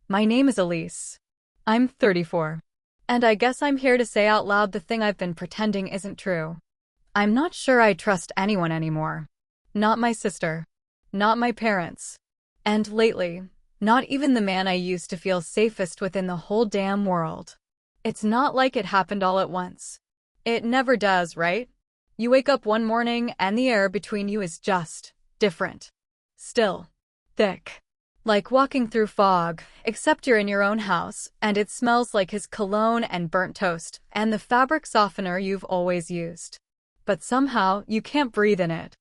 My name is Elise. I'm 34. And I guess I'm here to say out loud the thing I've been pretending isn't true. I'm not sure I trust anyone anymore. Not my sister. Not my parents. And lately, not even the man I used to feel safest with in the whole damn world. It's not like it happened all at once. It never does, right? You wake up one morning and the air between you is just different. Still. Thick. Like walking through fog, except you're in your own house, and it smells like his cologne and burnt toast, and the fabric softener you've always used. But somehow, you can't breathe in it.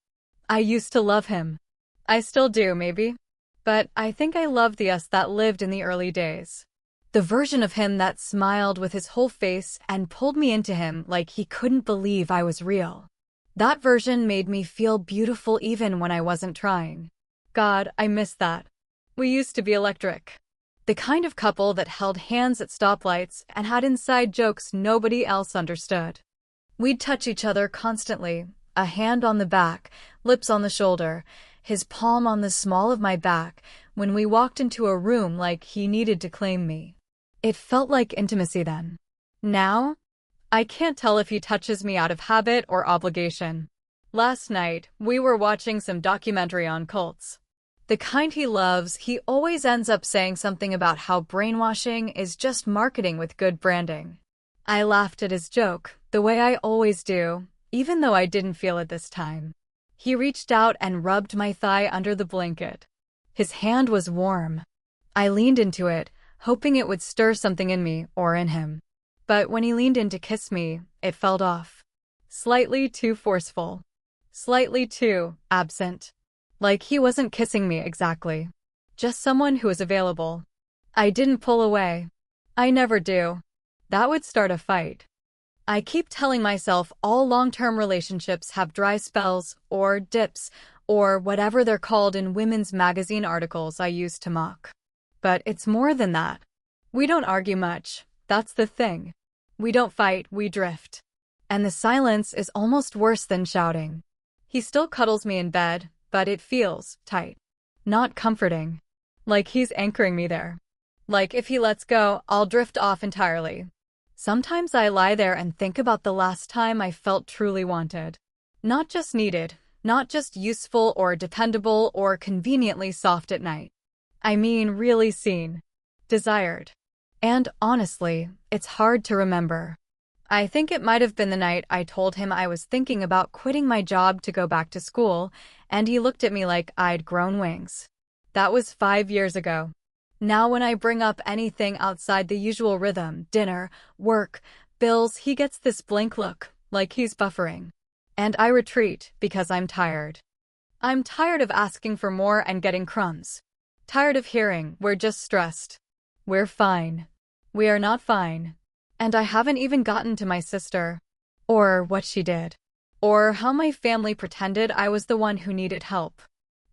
I used to love him. I still do, maybe. But I think I love the us that lived in the early days. The version of him that smiled with his whole face and pulled me into him like he couldn't believe I was real. That version made me feel beautiful even when I wasn't trying. God, I miss that. We used to be electric. The kind of couple that held hands at stoplights and had inside jokes nobody else understood. We'd touch each other constantly, a hand on the back, lips on the shoulder, his palm on the small of my back, when we walked into a room like he needed to claim me. It felt like intimacy then. Now, I can't tell if he touches me out of habit or obligation. Last night, we were watching some documentary on cults. The kind he loves, he always ends up saying something about how brainwashing is just marketing with good branding. I laughed at his joke, the way I always do, even though I didn't feel it this time. He reached out and rubbed my thigh under the blanket. His hand was warm. I leaned into it, hoping it would stir something in me or in him. But when he leaned in to kiss me, it felt off. Slightly too forceful. Slightly too absent. Like he wasn't kissing me exactly. Just someone who was available. I didn't pull away. I never do. That would start a fight. I keep telling myself all long-term relationships have dry spells, or dips, or whatever they're called in women's magazine articles I used to mock. But it's more than that. We don't argue much, that's the thing. We don't fight, we drift. And the silence is almost worse than shouting. He still cuddles me in bed, but it feels tight. Not comforting. Like he's anchoring me there. Like if he lets go, I'll drift off entirely. Sometimes I lie there and think about the last time I felt truly wanted. Not just needed, not just useful or dependable or conveniently soft at night. I mean really seen. Desired. And honestly, it's hard to remember. I think it might have been the night I told him I was thinking about quitting my job to go back to school, and he looked at me like I'd grown wings. That was 5 years ago. Now when I bring up anything outside the usual rhythm, dinner, work, bills, he gets this blank look, like he's buffering. And I retreat because I'm tired. I'm tired of asking for more and getting crumbs. Tired of hearing, we're just stressed. We're fine. We are not fine. And I haven't even gotten to my sister. Or what she did. Or how my family pretended I was the one who needed help.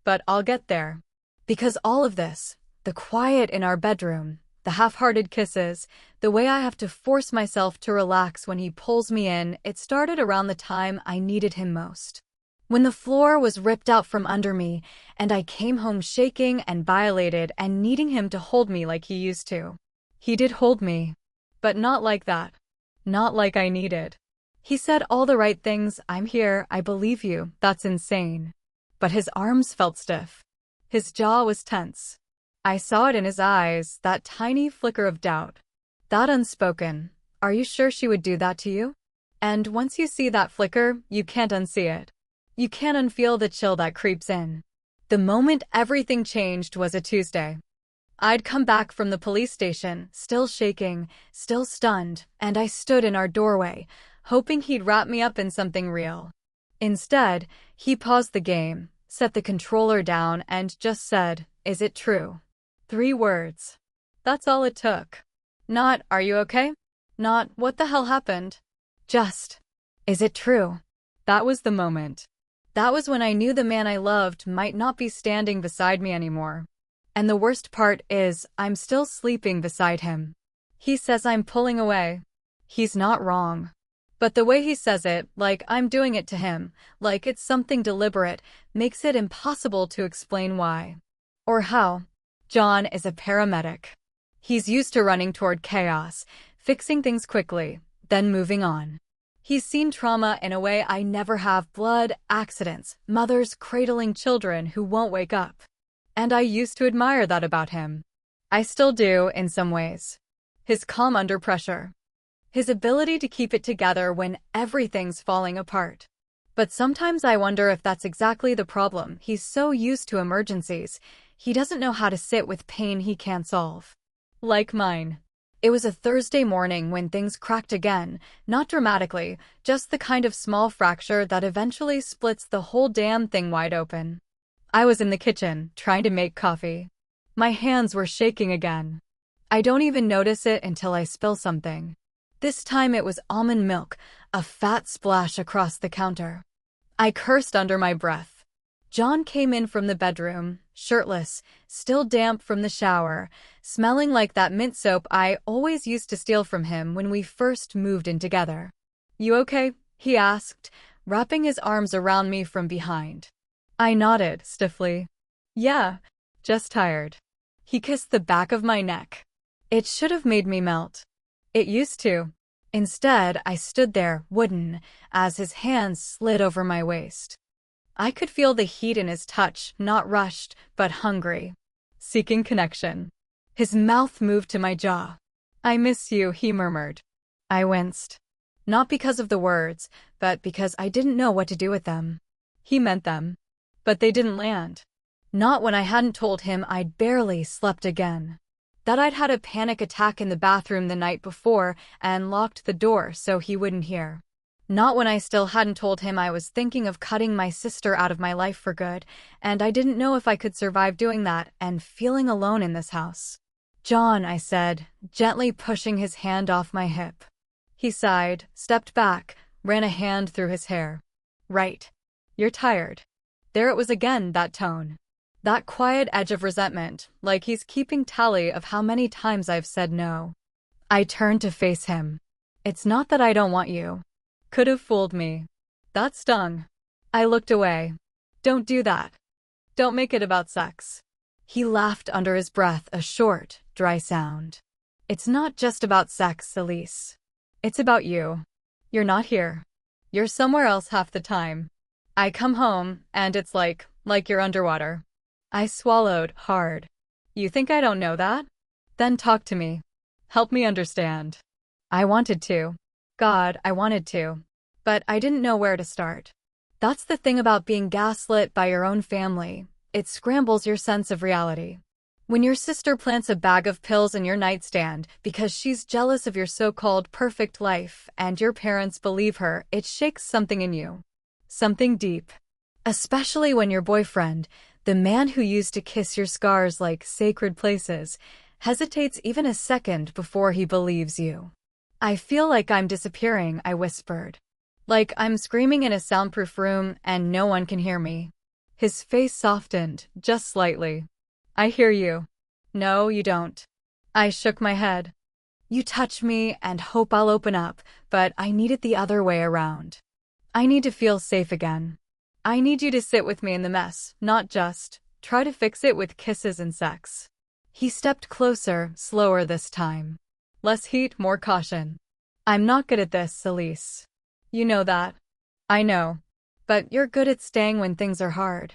But I'll get there. Because all of this, the quiet in our bedroom, the half-hearted kisses, the way I have to force myself to relax when he pulls me in, it started around the time I needed him most. When the floor was ripped out from under me, and I came home shaking and violated and needing him to hold me like he used to. He did hold me. But not like that. Not like I needed. He said all the right things, I'm here, I believe you, that's insane. But his arms felt stiff. His jaw was tense. I saw it in his eyes, that tiny flicker of doubt. That unspoken, are you sure she would do that to you? And once you see that flicker, you can't unsee it. You can't unfeel the chill that creeps in. The moment everything changed was a Tuesday. I'd come back from the police station, still shaking, still stunned, and I stood in our doorway, hoping he'd wrap me up in something real. Instead, he paused the game, set the controller down, and just said, "Is it true?" 3 words. That's all it took. Not, "Are you okay?" Not, "What the hell happened?" Just, "Is it true?" That was the moment. That was when I knew the man I loved might not be standing beside me anymore. And the worst part is, I'm still sleeping beside him. He says I'm pulling away. He's not wrong. But the way he says it, like I'm doing it to him, like it's something deliberate, makes it impossible to explain why. Or how. John is a paramedic. He's used to running toward chaos, fixing things quickly, then moving on. He's seen trauma in a way I never have: blood, accidents, mothers cradling children who won't wake up. And I used to admire that about him. I still do, in some ways. His calm under pressure. His ability to keep it together when everything's falling apart. But sometimes I wonder if that's exactly the problem. He's so used to emergencies, he doesn't know how to sit with pain he can't solve. Like mine. It was a Thursday morning when things cracked again, not dramatically, just the kind of small fracture that eventually splits the whole damn thing wide open. I was in the kitchen, trying to make coffee. My hands were shaking again. I don't even notice it until I spill something. This time it was almond milk, a fat splash across the counter. I cursed under my breath. John came in from the bedroom, shirtless, still damp from the shower, smelling like that mint soap I always used to steal from him when we first moved in together. "You okay?" he asked, wrapping his arms around me from behind. I nodded, stiffly. "Yeah, just tired." He kissed the back of my neck. It should have made me melt. It used to. Instead, I stood there, wooden, as his hands slid over my waist. I could feel the heat in his touch, not rushed, but hungry. Seeking connection. His mouth moved to my jaw. "I miss you," he murmured. I winced. Not because of the words, but because I didn't know what to do with them. He meant them. But they didn't land. Not when I hadn't told him I'd barely slept again. That I'd had a panic attack in the bathroom the night before and locked the door so he wouldn't hear. Not when I still hadn't told him I was thinking of cutting my sister out of my life for good, and I didn't know if I could survive doing that and feeling alone in this house. "John," I said, gently pushing his hand off my hip. He sighed, stepped back, ran a hand through his hair. "Right. You're tired." There it was again, that tone. That quiet edge of resentment, like he's keeping tally of how many times I've said no. I turned to face him. "It's not that I don't want you." Could have fooled me. That stung. I looked away. "Don't do that. Don't make it about sex." He laughed under his breath, a short, dry sound. "It's not just about sex, Elise. It's about you. You're not here. You're somewhere else half the time. I come home, and it's like you're underwater." I swallowed hard. "You think I don't know that? Then talk to me. Help me understand." I wanted to. God, I wanted to. But I didn't know where to start. That's the thing about being gaslit by your own family. It scrambles your sense of reality. When your sister plants a bag of pills in your nightstand because she's jealous of your so-called perfect life and your parents believe her, it shakes something in you. Something deep. Especially when your boyfriend, the man who used to kiss your scars like sacred places, hesitates even a second before he believes you. "I feel like I'm disappearing," I whispered. "Like I'm screaming in a soundproof room and no one can hear me." His face softened, just slightly. "I hear you." "No, you don't." I shook my head. "You touch me and hope I'll open up, but I need it the other way around. I need to feel safe again. I need you to sit with me in the mess, not just try to fix it with kisses and sex." He stepped closer, slower this time. Less heat, more caution. "I'm not good at this, Elise. You know that." "I know. But you're good at staying when things are hard.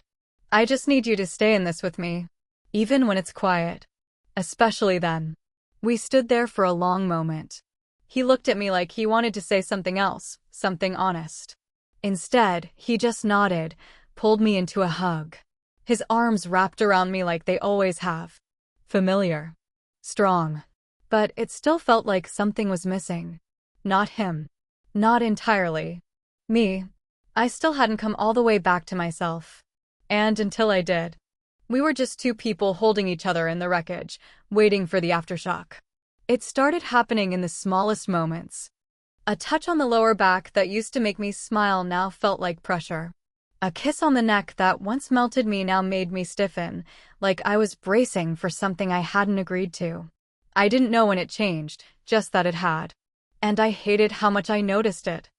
I just need you to stay in this with me. Even when it's quiet. Especially then." We stood there for a long moment. He looked at me like he wanted to say something else, something honest. Instead, he just nodded, pulled me into a hug. His arms wrapped around me like they always have. Familiar. Strong. But it still felt like something was missing. Not him. Not entirely. Me. I still hadn't come all the way back to myself. And until I did, we were just two people holding each other in the wreckage, waiting for the aftershock. It started happening in the smallest moments. A touch on the lower back that used to make me smile now felt like pressure. A kiss on the neck that once melted me now made me stiffen, like I was bracing for something I hadn't agreed to. I didn't know when it changed, just that it had. And I hated how much I noticed it.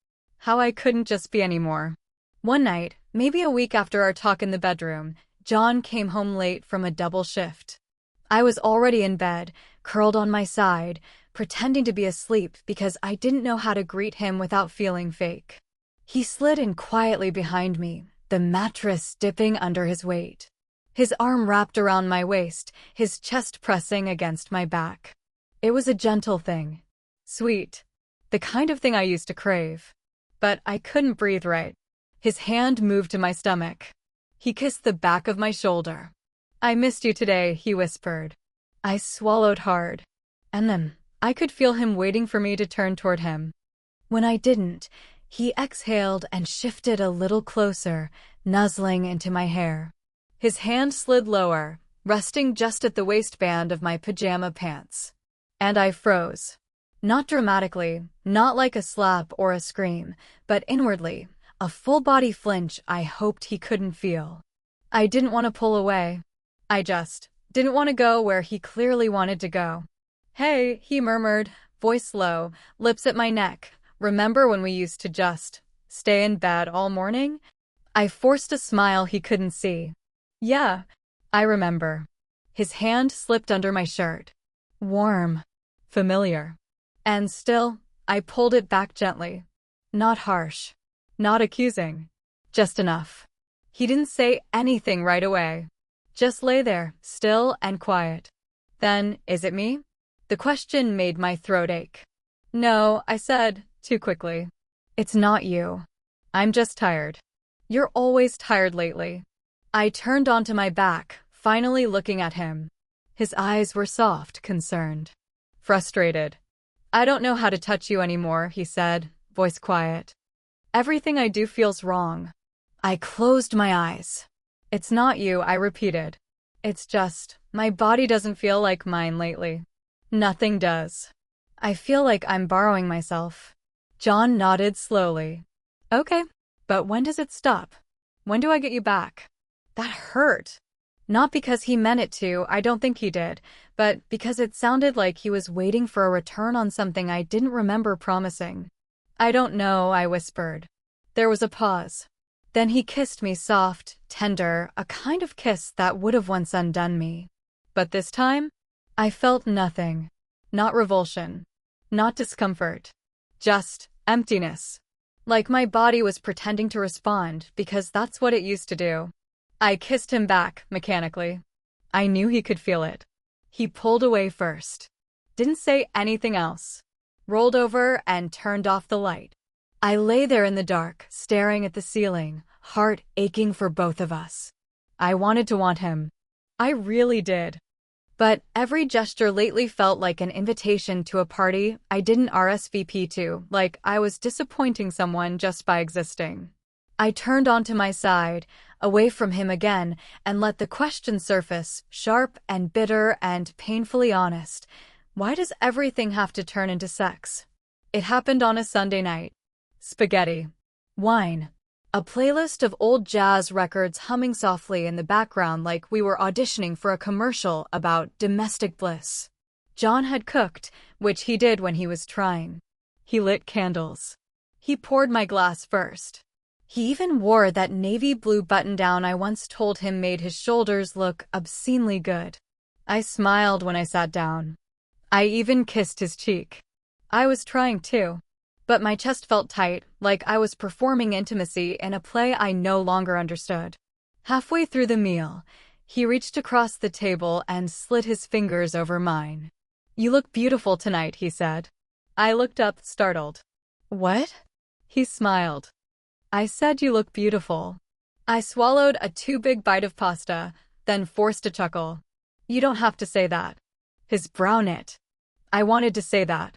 How I couldn't just be anymore. One night, maybe a week after our talk in the bedroom, John came home late from a double shift. I was already in bed, curled on my side, pretending to be asleep because I didn't know how to greet him without feeling fake. He slid in quietly behind me, the mattress dipping under his weight. His arm wrapped around my waist, his chest pressing against my back. It was a gentle thing. Sweet. The kind of thing I used to crave. But I couldn't breathe right. His hand moved to my stomach. He kissed the back of my shoulder. "I missed you today," he whispered. I swallowed hard. And then, I could feel him waiting for me to turn toward him. When I didn't, he exhaled and shifted a little closer, nuzzling into my hair. His hand slid lower, resting just at the waistband of my pajama pants. And I froze. Not dramatically, not like a slap or a scream, but inwardly, a full-body flinch I hoped he couldn't feel. I didn't want to pull away. I just didn't want to go where he clearly wanted to go. "Hey," he murmured, voice low, lips at my neck. "Remember when we used to just stay in bed all morning?" I forced a smile he couldn't see. "Yeah, I remember." His hand slipped under my shirt. Warm. Familiar. And still, I pulled it back gently. Not harsh. Not accusing. Just enough. He didn't say anything right away. Just lay there, still and quiet. Then, "Is it me?" The question made my throat ache. "No," I said, too quickly. "It's not you. I'm just tired." "You're always tired lately." I turned onto my back, finally looking at him. His eyes were soft, concerned. Frustrated. "I don't know how to touch you anymore," he said, voice quiet. "Everything I do feels wrong." I closed my eyes. "It's not you," I repeated. "It's just, my body doesn't feel like mine lately." "Nothing does. I feel like I'm borrowing myself." John nodded slowly. "Okay, but when does it stop? When do I get you back?" That hurt. Not because he meant it to, I don't think he did, but because it sounded like he was waiting for a return on something I didn't remember promising. "I don't know," I whispered. There was a pause. Then he kissed me soft, tender, a kind of kiss that would have once undone me. But this time, I felt nothing. Not revulsion. Not discomfort. Just emptiness. Like my body was pretending to respond because that's what it used to do. I kissed him back, mechanically. I knew he could feel it. He pulled away first. Didn't say anything else. Rolled over and turned off the light. I lay there in the dark, staring at the ceiling, heart aching for both of us. I wanted to want him. I really did. But every gesture lately felt like an invitation to a party I didn't RSVP to, like I was disappointing someone just by existing. I turned onto my side, away from him again, and let the question surface, sharp and bitter and painfully honest. Why does everything have to turn into sex? It happened on a Sunday night. Spaghetti. Wine. A playlist of old jazz records humming softly in the background like we were auditioning for a commercial about domestic bliss. John had cooked, which he did when he was trying. He lit candles. He poured my glass first. He even wore that navy blue button-down I once told him made his shoulders look obscenely good. I smiled when I sat down. I even kissed his cheek. I was trying too. But my chest felt tight, like I was performing intimacy in a play I no longer understood. Halfway through the meal, he reached across the table and slid his fingers over mine. "You look beautiful tonight," he said. I looked up, startled. "What?" He smiled. "I said you look beautiful." I swallowed a too big bite of pasta, then forced a chuckle. "You don't have to say that." His brow knit. I wanted to say that.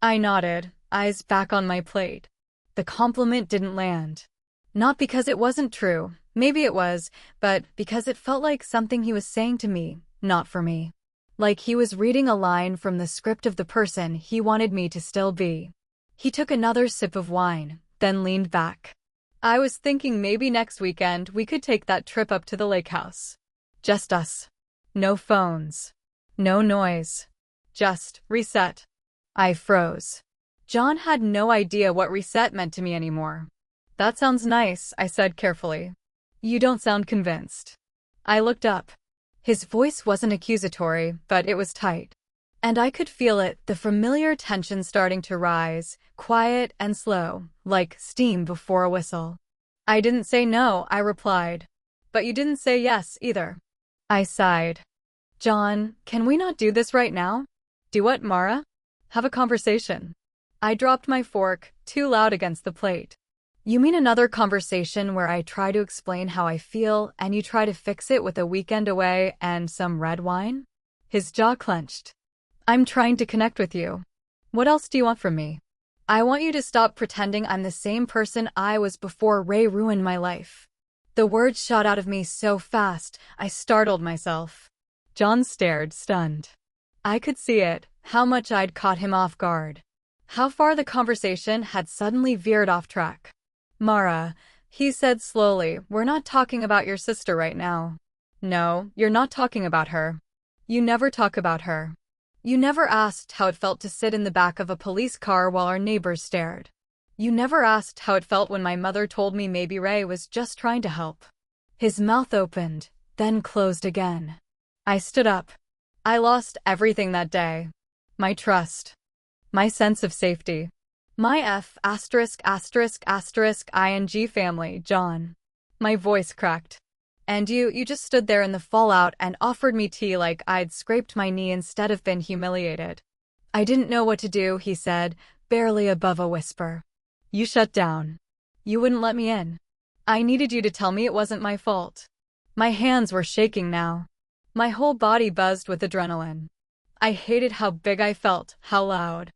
I nodded, eyes back on my plate. The compliment didn't land. Not because it wasn't true, maybe it was, but because it felt like something he was saying to me, not for me. Like he was reading a line from the script of the person he wanted me to still be. He took another sip of wine, then leaned back. "I was thinking maybe next weekend we could take that trip up to the lake house. Just us. No phones. No noise. Just reset." I froze. John had no idea what reset meant to me anymore. "That sounds nice," I said carefully. "You don't sound convinced." I looked up. His voice wasn't accusatory, but it was tight. And I could feel it, the familiar tension starting to rise, quiet and slow, like steam before a whistle. I didn't say no, I replied. But you didn't say yes, either. I sighed. John, can we not do this right now? Do what, Mara? Have a conversation. I dropped my fork, too loud against the plate. You mean another conversation where I try to explain how I feel and you try to fix it with a weekend away and some red wine? His jaw clenched. I'm trying to connect with you. What else do you want from me? I want you to stop pretending I'm the same person I was before Ray ruined my life. The words shot out of me so fast, I startled myself. John stared, stunned. I could see it, how much I'd caught him off guard. How far the conversation had suddenly veered off track. Mara, he said slowly, we're not talking about your sister right now. No, you're not talking about her. You never talk about her. You never asked how it felt to sit in the back of a police car while our neighbors stared. You never asked how it felt when my mother told me maybe Ray was just trying to help. His mouth opened, then closed again. I stood up. I lost everything that day. My trust. My sense of safety. My ****ing family, John. My voice cracked. And you just stood there in the fallout and offered me tea like I'd scraped my knee instead of been humiliated. I didn't know what to do, he said, barely above a whisper. You shut down. You wouldn't let me in. I needed you to tell me it wasn't my fault. My hands were shaking now. My whole body buzzed with adrenaline. I hated how big I felt, how loud.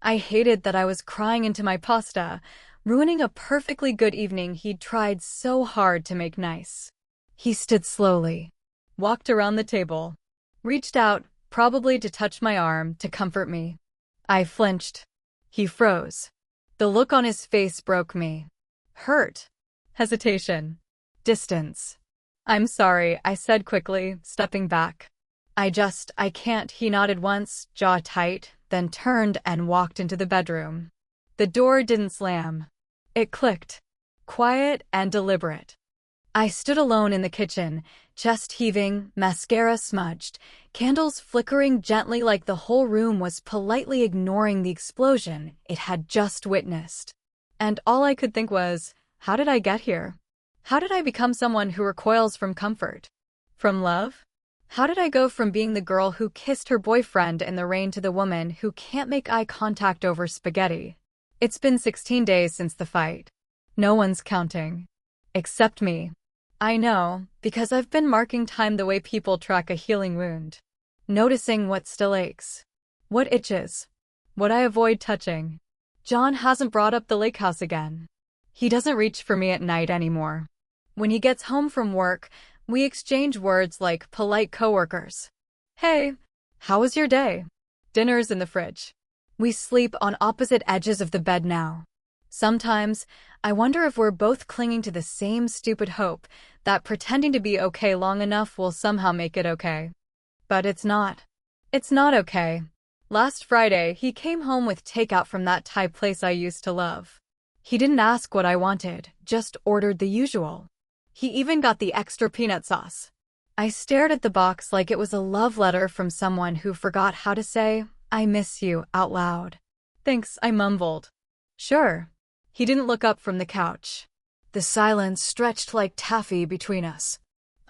I hated that I was crying into my pasta, ruining a perfectly good evening he'd tried so hard to make nice. He stood slowly, walked around the table, reached out, probably to touch my arm, to comfort me. I flinched. He froze. The look on his face broke me. Hurt. Hesitation. Distance. I'm sorry, I said quickly, stepping back. I can't, he nodded once, jaw tight, then turned and walked into the bedroom. The door didn't slam. It clicked. Quiet and deliberate. I stood alone in the kitchen, chest heaving, mascara smudged, candles flickering gently like the whole room was politely ignoring the explosion it had just witnessed. And all I could think was, how did I get here? How did I become someone who recoils from comfort? From love? How did I go from being the girl who kissed her boyfriend in the rain to the woman who can't make eye contact over spaghetti? It's been 16 days since the fight. No one's counting. Except me. I know, because I've been marking time the way people track a healing wound. Noticing what still aches. What itches. What I avoid touching. John hasn't brought up the lake house again. He doesn't reach for me at night anymore. When he gets home from work, we exchange words like polite coworkers. Hey, how was your day? Dinner's in the fridge. We sleep on opposite edges of the bed now. Sometimes, I wonder if we're both clinging to the same stupid hope that pretending to be okay long enough will somehow make it okay. But it's not. It's not okay. Last Friday, he came home with takeout from that Thai place I used to love. He didn't ask what I wanted, just ordered the usual. He even got the extra peanut sauce. I stared at the box like it was a love letter from someone who forgot how to say, I miss you, out loud. Thanks, I mumbled. Sure. He didn't look up from the couch. The silence stretched like taffy between us.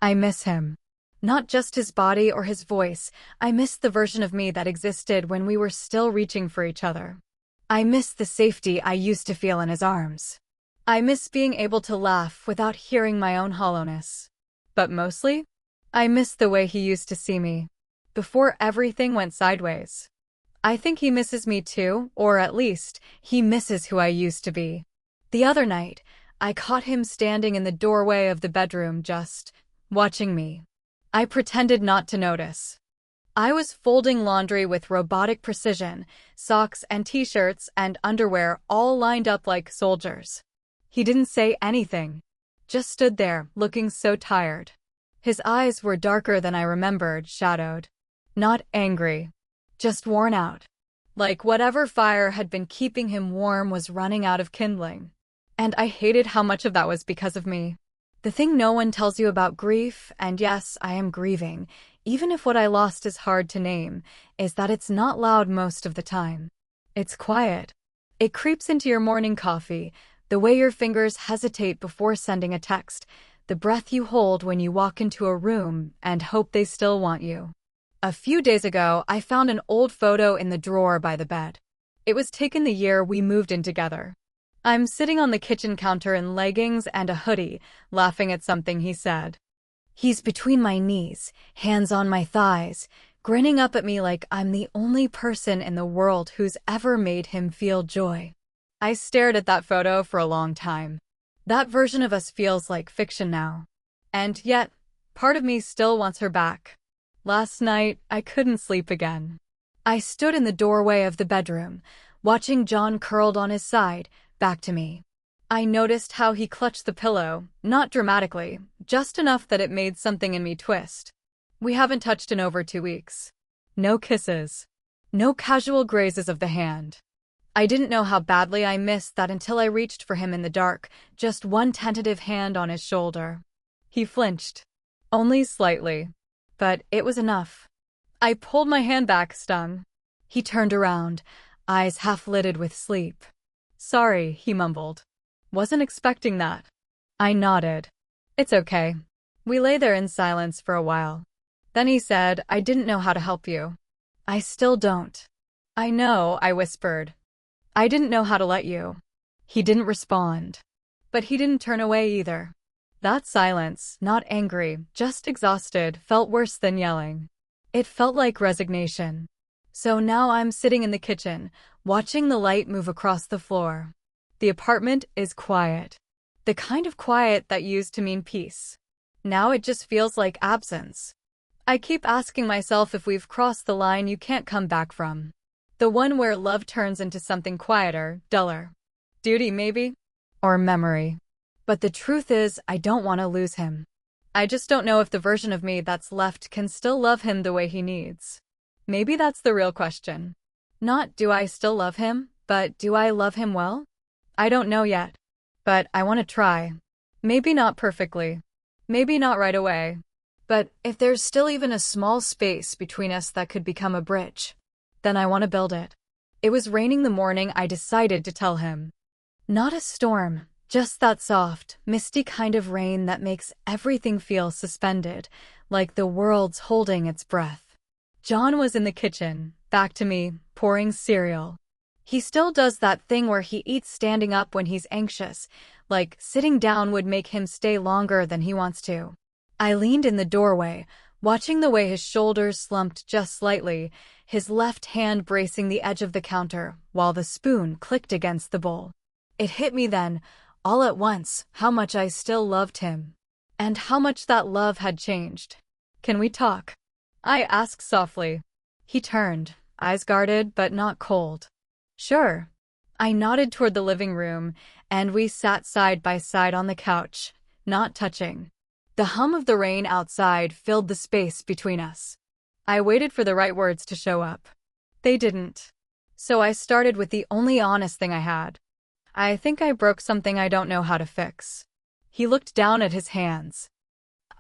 I miss him. Not just his body or his voice, I miss the version of me that existed when we were still reaching for each other. I miss the safety I used to feel in his arms. I miss being able to laugh without hearing my own hollowness. But mostly, I miss the way he used to see me, before everything went sideways. I think he misses me too, or at least, he misses who I used to be. The other night, I caught him standing in the doorway of the bedroom just watching me. I pretended not to notice. I was folding laundry with robotic precision, socks and t-shirts and underwear all lined up like soldiers. He didn't say anything, just stood there, looking so tired. His eyes were darker than I remembered, shadowed. Not angry. Just worn out. Like whatever fire had been keeping him warm was running out of kindling. And I hated how much of that was because of me. The thing no one tells you about grief, and yes, I am grieving, even if what I lost is hard to name, is that it's not loud most of the time. It's quiet. It creeps into your morning coffee, the way your fingers hesitate before sending a text, the breath you hold when you walk into a room and hope they still want you. A few days ago, I found an old photo in the drawer by the bed. It was taken the year we moved in together. I'm sitting on the kitchen counter in leggings and a hoodie, laughing at something he said. He's between my knees, hands on my thighs, grinning up at me like I'm the only person in the world who's ever made him feel joy. I stared at that photo for a long time. That version of us feels like fiction now. And yet, part of me still wants her back. Last night, I couldn't sleep again. I stood in the doorway of the bedroom, watching John curled on his side, back to me. I noticed how he clutched the pillow, not dramatically, just enough that it made something in me twist. We haven't touched in over 2 weeks. No kisses. No casual grazes of the hand. I didn't know how badly I missed that until I reached for him in the dark, just one tentative hand on his shoulder. He flinched. Only slightly. But it was enough. I pulled my hand back, stung. He turned around, eyes half-lidded with sleep. Sorry, he mumbled. Wasn't expecting that. I nodded. It's okay. We lay there in silence for a while. Then he said, I didn't know how to help you. I still don't. I know, I whispered. I didn't know how to let you. He didn't respond. But he didn't turn away either. That silence, not angry, just exhausted, felt worse than yelling. It felt like resignation. So now I'm sitting in the kitchen, watching the light move across the floor. The apartment is quiet. The kind of quiet that used to mean peace. Now it just feels like absence. I keep asking myself if we've crossed the line you can't come back from. The one where love turns into something quieter, duller. Duty, maybe? Or memory. But the truth is, I don't want to lose him. I just don't know if the version of me that's left can still love him the way he needs. Maybe that's the real question. Not do I still love him, but do I love him well? I don't know yet. But I want to try. Maybe not perfectly. Maybe not right away. But if there's still even a small space between us that could become a bridge, then I want to build it. It was raining the morning I decided to tell him. Not a storm, just that soft, misty kind of rain that makes everything feel suspended, like the world's holding its breath. John was in the kitchen, back to me, pouring cereal. He still does that thing where he eats standing up when he's anxious, like sitting down would make him stay longer than he wants to. I leaned in the doorway, watching the way his shoulders slumped just slightly, his left hand bracing the edge of the counter, while the spoon clicked against the bowl. It hit me then, all at once, how much I still loved him. And how much that love had changed. Can we talk? I asked softly. He turned, eyes guarded but not cold. Sure. I nodded toward the living room, and we sat side by side on the couch, not touching. The hum of the rain outside filled the space between us. I waited for the right words to show up. They didn't. So I started with the only honest thing I had. I think I broke something I don't know how to fix. He looked down at his hands.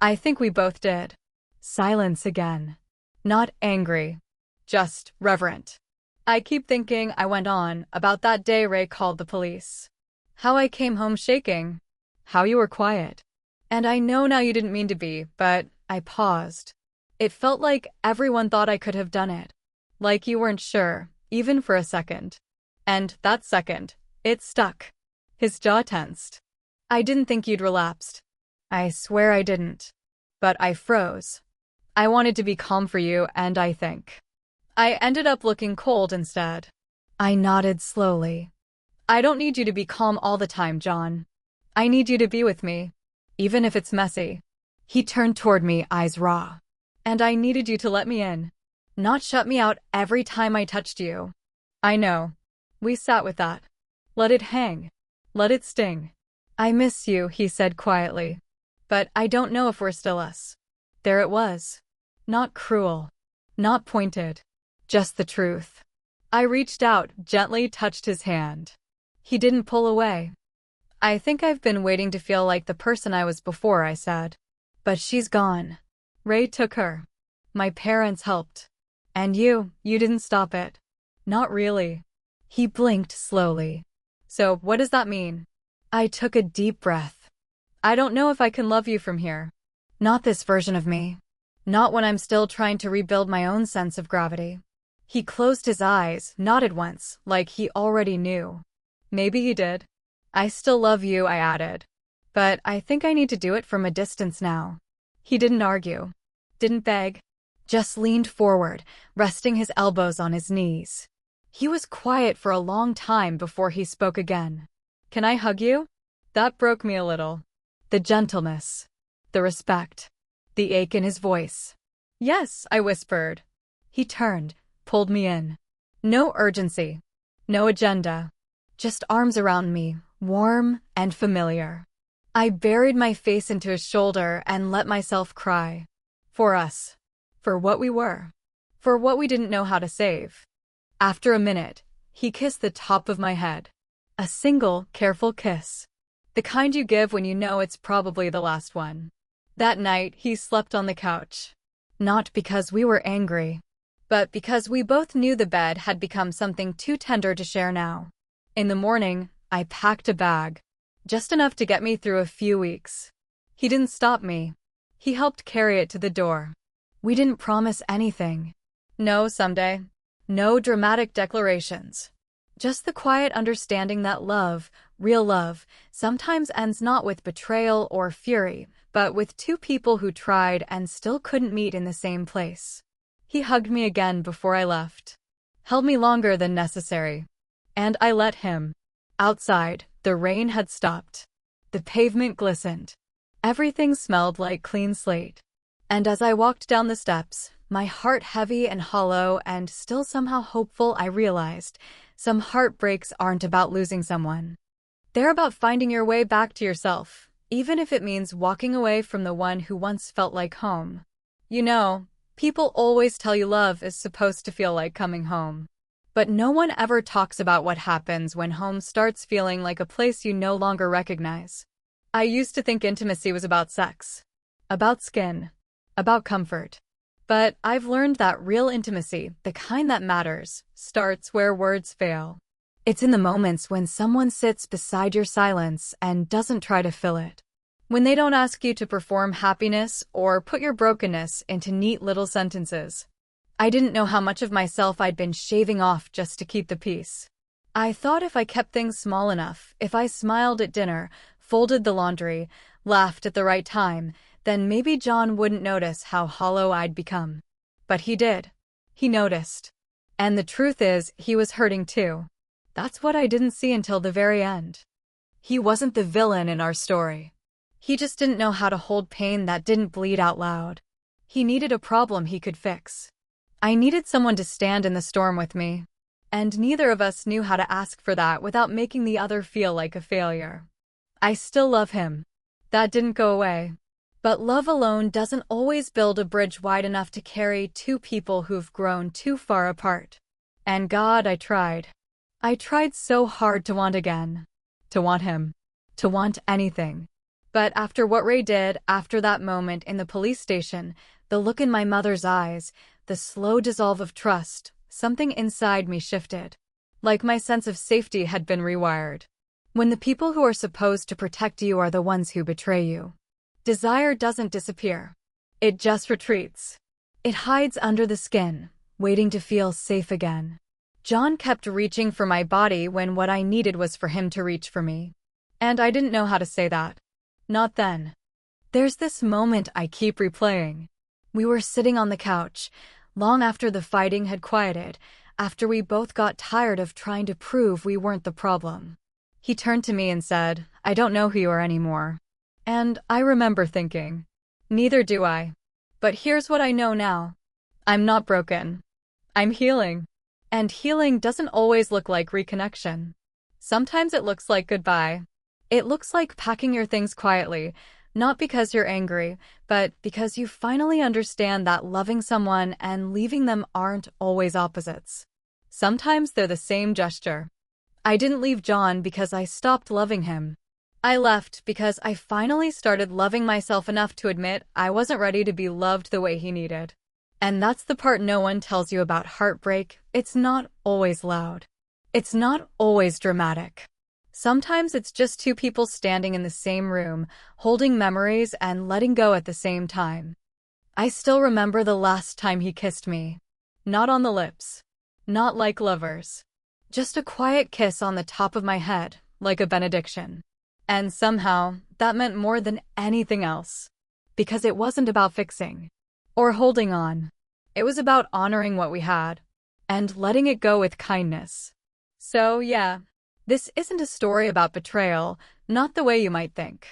I think we both did. Silence again. Not angry. Just reverent. I keep thinking, I went on, about that day Ray called the police. How I came home shaking. How you were quiet. And I know now you didn't mean to be, but I paused. It felt like everyone thought I could have done it. Like you weren't sure, even for a second. And that second, it stuck. His jaw tensed. I didn't think you'd relapsed. I swear I didn't. But I froze. I wanted to be calm for you, and I think I ended up looking cold instead. I nodded slowly. I don't need you to be calm all the time, John. I need you to be with me. Even if it's messy. He turned toward me, eyes raw. And I needed you to let me in. Not shut me out every time I touched you. I know. We sat with that. Let it hang. Let it sting. I miss you, he said quietly. But I don't know if we're still us. There it was. Not cruel. Not pointed. Just the truth. I reached out, gently touched his hand. He didn't pull away. I think I've been waiting to feel like the person I was before, I said. But she's gone. Ray took her. My parents helped. And you didn't stop it. Not really. He blinked slowly. So, what does that mean? I took a deep breath. I don't know if I can love you from here. Not this version of me. Not when I'm still trying to rebuild my own sense of gravity. He closed his eyes, nodded once, like he already knew. Maybe he did. I still love you, I added. But I think I need to do it from a distance now. He didn't argue. Didn't beg. Just leaned forward, resting his elbows on his knees. He was quiet for a long time before he spoke again. Can I hug you? That broke me a little. The gentleness. The respect. The ache in his voice. Yes, I whispered. He turned, pulled me in. No urgency. No agenda. Just arms around me, warm and familiar. I buried my face into his shoulder and let myself cry. For us. For what we were. For what we didn't know how to save. After a minute, he kissed the top of my head. A single, careful kiss. The kind you give when you know it's probably the last one. That night, he slept on the couch. Not because we were angry, but because we both knew the bed had become something too tender to share now. In the morning, I packed a bag. Just enough to get me through a few weeks. He didn't stop me. He helped carry it to the door. We didn't promise anything. No someday. No dramatic declarations. Just the quiet understanding that love, real love, sometimes ends not with betrayal or fury, but with two people who tried and still couldn't meet in the same place. He hugged me again before I left. Held me longer than necessary. And I let him. Outside, the rain had stopped. The pavement glistened. Everything smelled like clean slate. And as I walked down the steps, my heart heavy and hollow and still somehow hopeful, I realized some heartbreaks aren't about losing someone. They're about finding your way back to yourself, even if it means walking away from the one who once felt like home. You know, people always tell you love is supposed to feel like coming home. But no one ever talks about what happens when home starts feeling like a place you no longer recognize. I used to think intimacy was about sex. About skin. About comfort. But I've learned that real intimacy, the kind that matters, starts where words fail. It's in the moments when someone sits beside your silence and doesn't try to fill it. When they don't ask you to perform happiness or put your brokenness into neat little sentences. I didn't know how much of myself I'd been shaving off just to keep the peace. I thought if I kept things small enough, if I smiled at dinner, folded the laundry, laughed at the right time, then maybe John wouldn't notice how hollow I'd become. But he did. He noticed. And the truth is, he was hurting too. That's what I didn't see until the very end. He wasn't the villain in our story. He just didn't know how to hold pain that didn't bleed out loud. He needed a problem he could fix. I needed someone to stand in the storm with me. And neither of us knew how to ask for that without making the other feel like a failure. I still love him. That didn't go away. But love alone doesn't always build a bridge wide enough to carry two people who've grown too far apart. And God, I tried. I tried so hard to want again. To want him. To want anything. But after what Ray did, after that moment in the police station, the look in my mother's eyes, the slow dissolve of trust, something inside me shifted. Like my sense of safety had been rewired. When the people who are supposed to protect you are the ones who betray you. Desire doesn't disappear. It just retreats. It hides under the skin, waiting to feel safe again. John kept reaching for my body when what I needed was for him to reach for me. And I didn't know how to say that. Not then. There's this moment I keep replaying. We were sitting on the couch, long after the fighting had quieted, after we both got tired of trying to prove we weren't the problem. He turned to me and said, "I don't know who you are anymore." And I remember thinking, neither do I. But here's what I know now. I'm not broken. I'm healing. And healing doesn't always look like reconnection. Sometimes it looks like goodbye. It looks like packing your things quietly, not because you're angry, but because you finally understand that loving someone and leaving them aren't always opposites. Sometimes they're the same gesture. I didn't leave John because I stopped loving him. I left because I finally started loving myself enough to admit I wasn't ready to be loved the way he needed. And that's the part no one tells you about heartbreak. It's not always loud. It's not always dramatic. Sometimes it's just two people standing in the same room, holding memories and letting go at the same time. I still remember the last time he kissed me. Not on the lips. Not like lovers. Just a quiet kiss on the top of my head, like a benediction. And somehow, that meant more than anything else. Because it wasn't about fixing or holding on. It was about honoring what we had and letting it go with kindness. So, yeah, this isn't a story about betrayal, not the way you might think.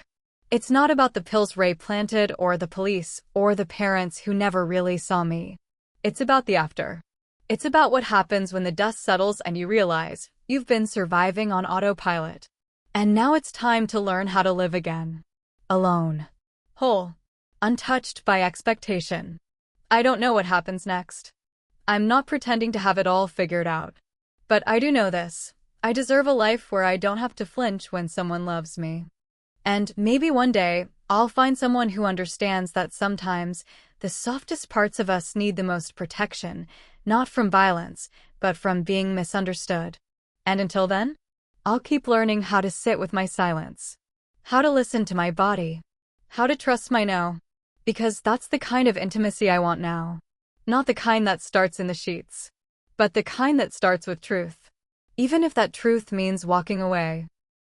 It's not about the pills Ray planted or the police or the parents who never really saw me. It's about the after. It's about what happens when the dust settles and you realize you've been surviving on autopilot. And now it's time to learn how to live again. Alone. Whole. Untouched by expectation. I don't know what happens next. I'm not pretending to have it all figured out. But I do know this. I deserve a life where I don't have to flinch when someone loves me. And maybe one day, I'll find someone who understands that sometimes the softest parts of us need the most protection, not from violence, but from being misunderstood. And until then, I'll keep learning how to sit with my silence, how to listen to my body, how to trust my no, because that's the kind of intimacy I want now. Not the kind that starts in the sheets, but the kind that starts with truth, even if that truth means walking away.